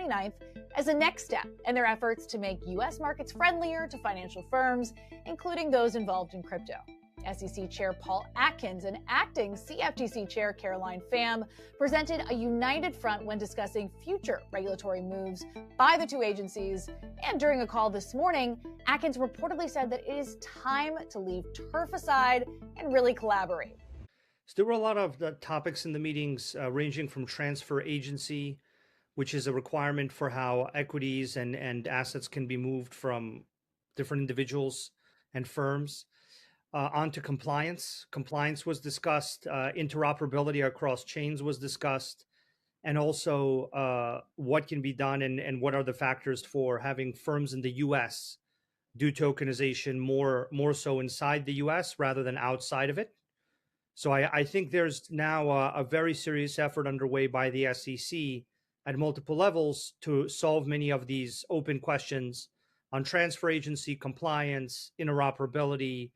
29th as a next step in their efforts to make U.S. markets friendlier to financial firms, including those involved in crypto. SEC Chair Paul Atkins and acting CFTC Chair Caroline Pham presented a united front when discussing future regulatory moves by the two agencies. And during a call this morning, Atkins reportedly said that it is time to leave turf aside and really collaborate. So there were a lot of the topics in the meetings ranging from transfer agency, which is a requirement for how equities and assets can be moved from different individuals and firms, onto compliance. Compliance was discussed, interoperability across chains was discussed, and also what can be done and what are the factors for having firms in the US do tokenization more so inside the US rather than outside of it. So I think there's now a very serious effort underway by the SEC at multiple levels to solve many of these open questions on transfer agency, compliance, interoperability.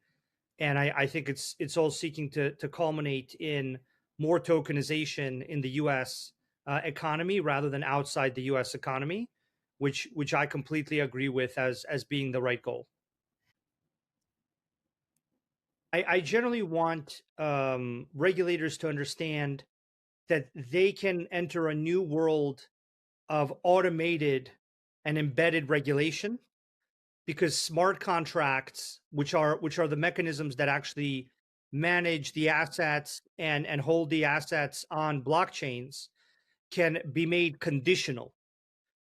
And I think it's all seeking to culminate in more tokenization in the U.S. Economy rather than outside the U.S. economy, which I completely agree with as being the right goal. I generally want regulators to understand that they can enter a new world of automated and embedded regulation, because smart contracts, which are the mechanisms that actually manage the assets and hold the assets on blockchains, can be made conditional.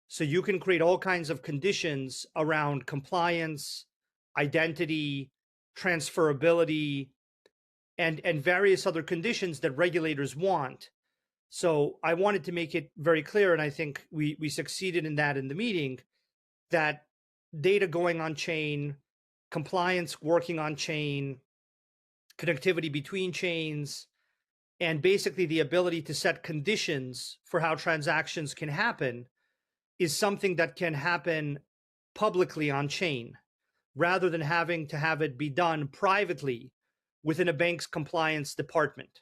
So you can create all kinds of conditions around compliance, identity, transferability, and various other conditions that regulators want. So I wanted to make it very clear, and I think we succeeded in that in the meeting, that data going on chain, compliance working on chain, connectivity between chains, and basically the ability to set conditions for how transactions can happen is something that can happen publicly on chain, rather than having to have it be done privately within a bank's compliance department.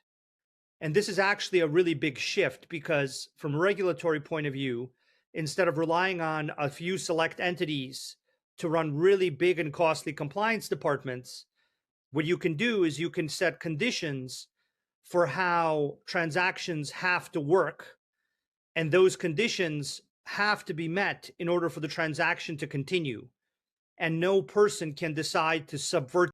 And this is actually a really big shift, because from a regulatory point of view, instead of relying on a few select entities to run really big and costly compliance departments, what you can do is you can set conditions for how transactions have to work. And those conditions have to be met in order for the transaction to continue. And no person can decide to subvert